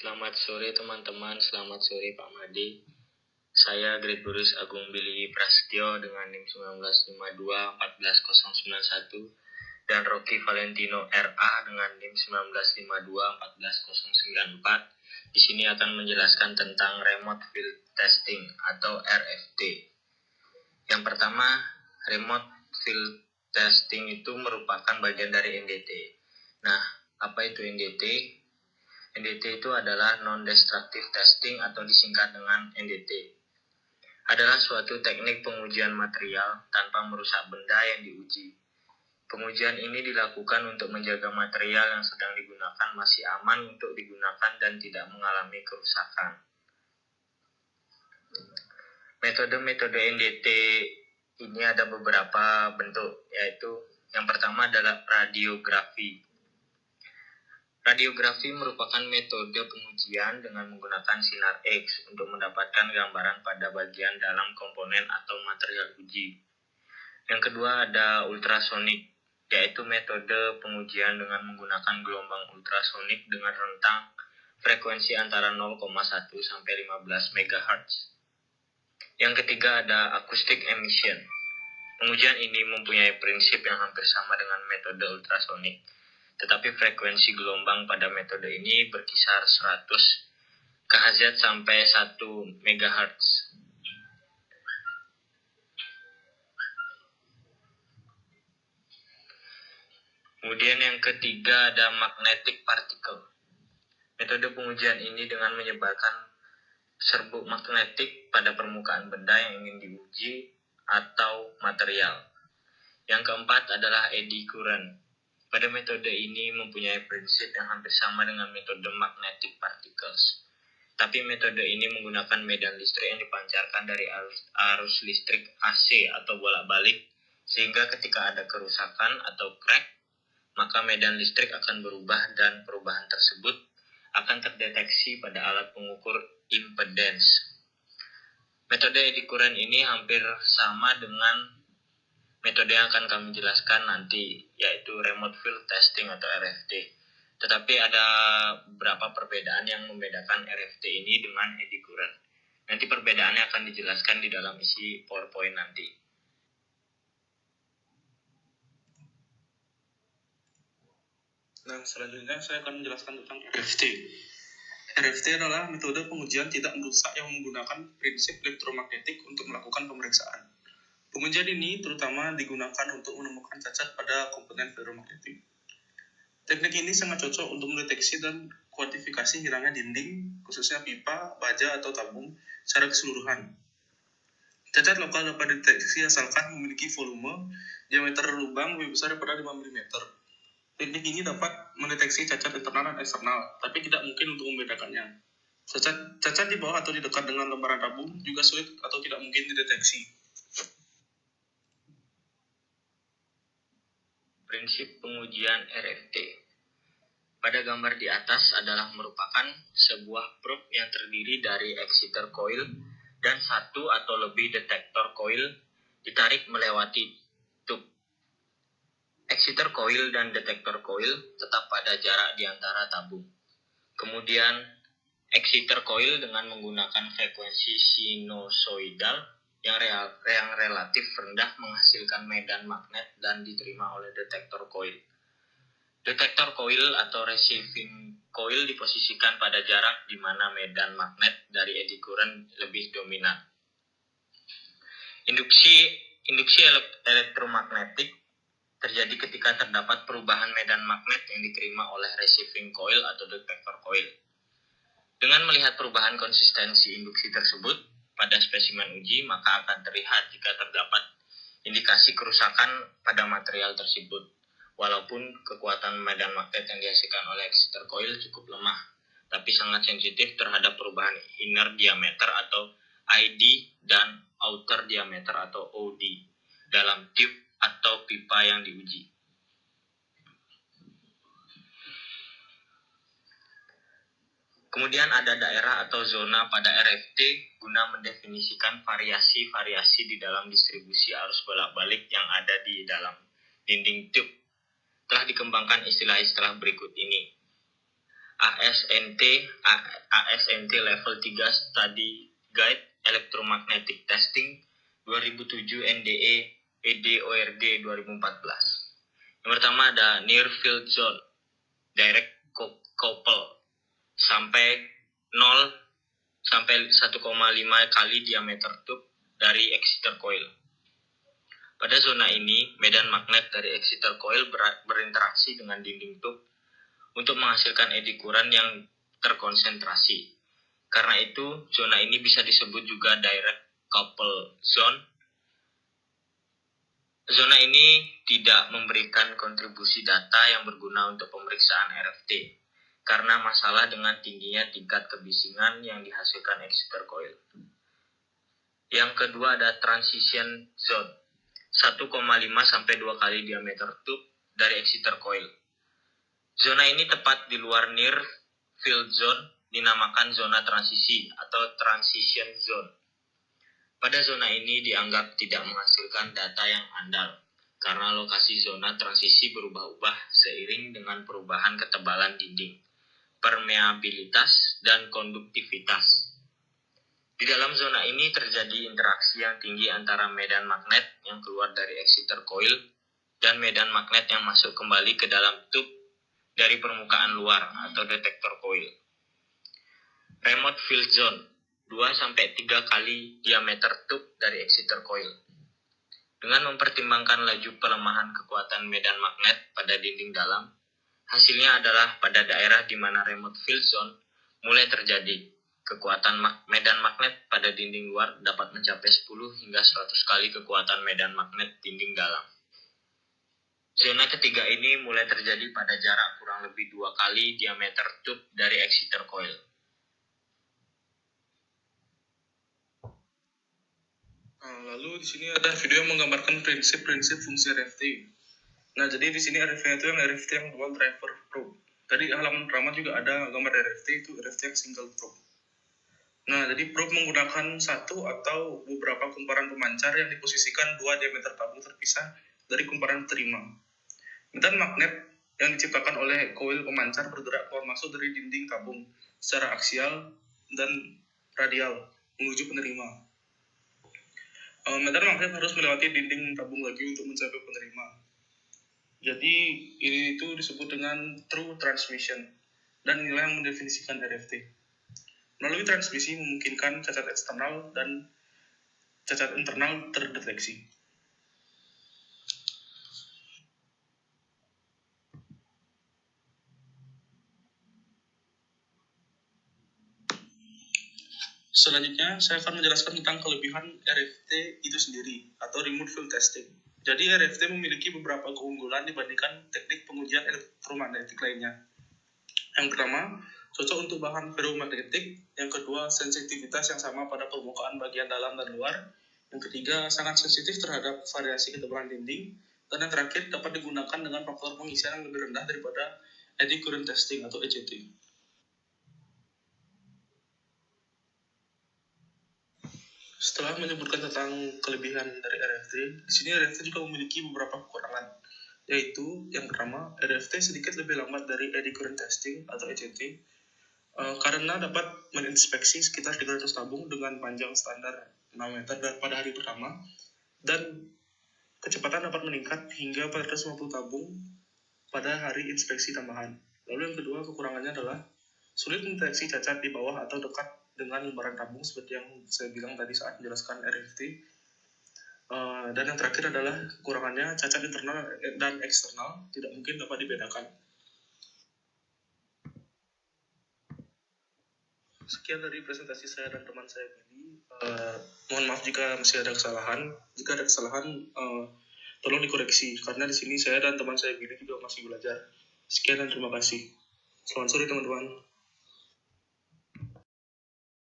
Selamat sore teman-teman, selamat sore Pak Made. Saya Gregorius Agung Billy Prasetyo dengan NIM 1952 14091 dan Rocky Valentino RA dengan NIM 1952 14094. Di sini akan menjelaskan tentang Remote Field Testing atau RFT. Yang pertama, Remote Field Testing itu merupakan bagian dari NDT. Nah, apa itu NDT? NDT itu adalah Non-Destructive Testing atau disingkat dengan NDT. Adalah suatu teknik pengujian material tanpa merusak benda yang diuji. Pengujian ini dilakukan untuk menjaga material yang sedang digunakan masih aman untuk digunakan dan tidak mengalami kerusakan. Metode-metode NDT ini ada beberapa bentuk, yaitu yang pertama adalah radiografi. Radiografi merupakan metode pengujian dengan menggunakan sinar X untuk mendapatkan gambaran pada bagian dalam komponen atau material uji. Yang kedua ada ultrasonik, yaitu metode pengujian dengan menggunakan gelombang ultrasonik dengan rentang frekuensi antara 0,1 sampai 15 MHz. Yang ketiga ada acoustic emission. Pengujian ini mempunyai prinsip yang hampir sama dengan metode ultrasonik, tetapi frekuensi gelombang pada metode ini berkisar 100 kHz sampai 1 MHz. Kemudian yang ketiga ada magnetic particle. Metode pengujian ini dengan menyebarkan serbuk magnetik pada permukaan benda yang ingin diuji atau material. Yang keempat adalah eddy current. Pada metode ini mempunyai prinsip yang hampir sama dengan metode magnetic particles. Tapi metode ini menggunakan medan listrik yang dipancarkan dari arus listrik AC atau bolak-balik, sehingga ketika ada kerusakan atau crack, maka medan listrik akan berubah dan perubahan tersebut akan terdeteksi pada alat pengukur impedance. Metode eddy current ini hampir sama dengan metode yang akan kami jelaskan nanti, yaitu Remote Field Testing atau RFT. Tetapi ada beberapa perbedaan yang membedakan RFT ini dengan eddy current. Nanti perbedaannya akan dijelaskan di dalam isi PowerPoint nanti. Nah, selanjutnya saya akan menjelaskan tentang RFT. RFT adalah metode pengujian tidak merusak yang menggunakan prinsip elektromagnetik untuk melakukan pemeriksaan. Pengujian ini terutama digunakan untuk menemukan cacat pada komponen ferromagnetik. Teknik ini sangat cocok untuk mendeteksi dan kuantifikasi hilangnya dinding, khususnya pipa, baja, atau tabung secara keseluruhan. Cacat lokal dapat dideteksi asalkan memiliki volume diameter lubang lebih besar daripada 5 mm. Teknik ini dapat mendeteksi cacat internal dan eksternal, tapi tidak mungkin untuk membedakannya. Cacat di bawah atau di dekat dengan lembaran tabung juga sulit atau tidak mungkin dideteksi. Prinsip pengujian RFT. Pada gambar di atas adalah merupakan sebuah probe yang terdiri dari exciter coil dan satu atau lebih detektor coil ditarik melewati tube. Exciter coil dan detektor coil tetap pada jarak di antara tabung. Kemudian exciter coil dengan menggunakan frekuensi sinusoidal yang relatif rendah menghasilkan medan magnet dan diterima oleh detektor coil. Detektor coil atau receiving coil diposisikan pada jarak di mana medan magnet dari eddy current lebih dominan. Induksi elektromagnetik terjadi ketika terdapat perubahan medan magnet yang diterima oleh receiving coil atau detektor coil. Dengan melihat perubahan konsistensi induksi tersebut pada spesimen uji, maka akan terlihat jika terdapat indikasi kerusakan pada material tersebut. Walaupun kekuatan medan magnet yang dihasilkan oleh exciter coil cukup lemah, tapi sangat sensitif terhadap perubahan inner diameter atau ID dan outer diameter atau OD dalam tube atau pipa yang diuji. Kemudian ada daerah atau zona pada RFT guna mendefinisikan variasi-variasi di dalam distribusi arus bolak-balik yang ada di dalam dinding tube. Telah dikembangkan istilah-istilah berikut ini. ASNT Level 3 Study Guide Electromagnetic Testing 2007 NDE ED-ORD 2014. Yang pertama ada Near Field Zone Direct Couple sampai 0 sampai 1,5 kali diameter tube dari exciter coil. Pada zona ini, medan magnet dari exciter coil berinteraksi dengan dinding tube untuk menghasilkan eddy current yang terkonsentrasi. Karena itu, zona ini bisa disebut juga direct couple zone. Zona ini tidak memberikan kontribusi data yang berguna untuk pemeriksaan RFT, karena masalah dengan tingginya tingkat kebisingan yang dihasilkan exciter coil. Yang kedua ada transition zone, 1,5 sampai 2 kali diameter tube dari exciter coil. Zona ini tepat di luar near field zone, dinamakan zona transisi atau transition zone. Pada zona ini dianggap tidak menghasilkan data yang andal, karena lokasi zona transisi berubah-ubah seiring dengan perubahan ketebalan dinding, permeabilitas, dan konduktivitas. Di dalam zona ini terjadi interaksi yang tinggi antara medan magnet yang keluar dari exciter coil dan medan magnet yang masuk kembali ke dalam tube dari permukaan luar atau detektor coil. Remote field zone, 2-3 kali diameter tube dari exciter coil. Dengan mempertimbangkan laju pelemahan kekuatan medan magnet pada dinding dalam, hasilnya adalah pada daerah di mana remote field zone mulai terjadi, kekuatan medan magnet pada dinding luar dapat mencapai 10 hingga 100 kali kekuatan medan magnet dinding dalam. Zona ketiga ini mulai terjadi pada jarak kurang lebih 2 kali diameter tube dari exciter coil. Lalu di sini ada video yang menggambarkan prinsip-prinsip fungsi RFT. Nah, jadi di sini RFT itu yang RFT yang dual driver probe. Tadi halaman pertama juga ada gambar RFT, itu RFT yang single probe. Nah, jadi probe menggunakan satu atau beberapa kumparan pemancar yang diposisikan 2 diameter tabung terpisah dari kumparan terima. Medan magnet yang diciptakan oleh koil pemancar bergerak keluar masuk dari dinding tabung secara aksial dan radial menuju penerima. Medan magnet harus melewati dinding tabung lagi untuk mencapai penerima. Jadi ini itu disebut dengan true transmission, dan inilah yang mendefinisikan RFT. Melalui transmisi memungkinkan cacat eksternal dan cacat internal terdeteksi. Selanjutnya, saya akan menjelaskan tentang kelebihan RFT itu sendiri, atau Remote Field Testing. Jadi, RFT memiliki beberapa keunggulan dibandingkan teknik pengujian elektromagnetik lainnya. Yang pertama, cocok untuk bahan ferromagnetik. Yang kedua, sensitivitas yang sama pada permukaan bagian dalam dan luar. Yang ketiga, sangat sensitif terhadap variasi ketebalan dinding. Dan yang terakhir, dapat digunakan dengan faktor pengisian yang lebih rendah daripada eddy current testing atau ECT. Setelah menyebutkan tentang kelebihan dari RFT, di sini RFT juga memiliki beberapa kekurangan, yaitu yang pertama, RFT sedikit lebih lambat dari eddy current testing atau ECT, karena dapat menginspeksi sekitar 300 tabung dengan panjang standar 6 meter pada hari pertama, dan kecepatan dapat meningkat hingga 450 tabung pada hari inspeksi tambahan. Lalu yang kedua, kekurangannya adalah sulit mendeteksi cacat di bawah atau dekat dengan lembaran tabung seperti yang saya bilang tadi saat menjelaskan RFT. Dan yang terakhir adalah kekurangannya cacat internal dan eksternal tidak mungkin dapat dibedakan. Sekian dari presentasi saya dan teman saya Billy. Mohon maaf jika masih ada kesalahan. Jika ada kesalahan, tolong dikoreksi karena di sini saya dan teman saya Billy juga masih belajar. Sekian dan terima kasih. Selamat sore teman-teman.